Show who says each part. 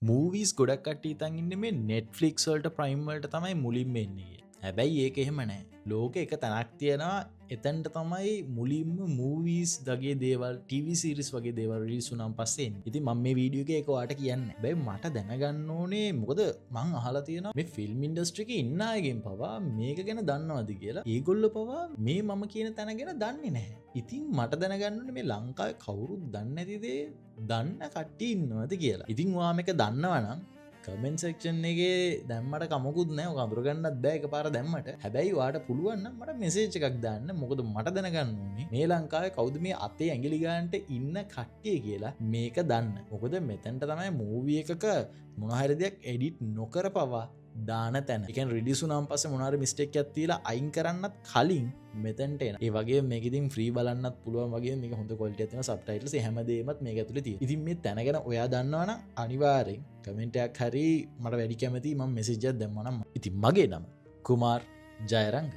Speaker 1: Movies ගොඩක් කට්ටිය හිතන් ඉන්නේ මේ Netflix වලට Prime වලට තමයි මුලින්ම එන්නේ කියලා. හැබැයි ඒක එහෙම නැහැ. ලෝකෙ එක තැනක් තියෙනවා එතනට තමයි මුලින්ම මූවිස් වගේ දේවල් TV සීරීස් වගේ දේවල් රිලීස් වුණාන් පස්සේ එන්නේ. ඉතින් මම මේ වීඩියෝ එකේ ඒක ඔයාලට කියන්නේ. හැබැයි මට දැනගන්න ඕනේ මොකද මං අහලා තියෙනවා මේ ෆිල්ම් ඉන්ඩස්ට්‍රි එකේ ඉන්න අයගෙන් පවා මේක ගැන දන්නවද කියලා. ඒගොල්ලෝ පවා මේ මම කියන තැන ගැන දන්නේ නැහැ. ඉතින් මට දැනගන්න ඕනේ මේ ලංකාවේ කවුරුත් දන්නේ නැති දේ දන්න කට්ටිය ඉන්නවද කියලා. ඉතින් ඔයා මේක දන්නවනම් කමෙන්ට් සෙක්ෂන් එකේ දැම්මට කමකුත් නැහැ. ඔක අඳුරගන්නත් බෑ එකපාර දැම්මට. හැබැයි ඔයාලට පුළුවන් නම් මට මෙසේජ් එකක් දාන්න. මොකද මට දැනගන්න ඕනේ මේ ලංකාවේ කවුද මේ අතේ ඇඟිලි ගන්නට ඉන්න කට්ටිය කියලා මේක දන්න. මොකද මෙතනට තමයි මූවි එකක මොන හරි දෙයක් එඩිට් නොකර පවා දාන තැන. ඒ කියන්නේ රිලීස් වුණාන් පස්සේ මොන හරි මිස්ටේක් එකක් තියලා අයින් කරන්නත් කලින් මෙතනට එන. ඒ වගේ මේක ඉතින් ෆ්‍රී බලන්නත් පුළුවන් වගේ මේක හොඳ ක්වොලිටි එකක් තියෙනවා සබ්ටයිටල්ස් හැමදේමත් මේක ඇතුලේ තියෙනවා. ඉතින් මේ තැන ගැන ඔයා දන්නවනම් අනිවාර්යෙන් කමෙන්ට් එකක් හරි මට වැඩි කැමතියි මම මෙසේජ් එකක් දැම්මනම්. ඉතින් මගේ නම කුමාර් ජයරංග.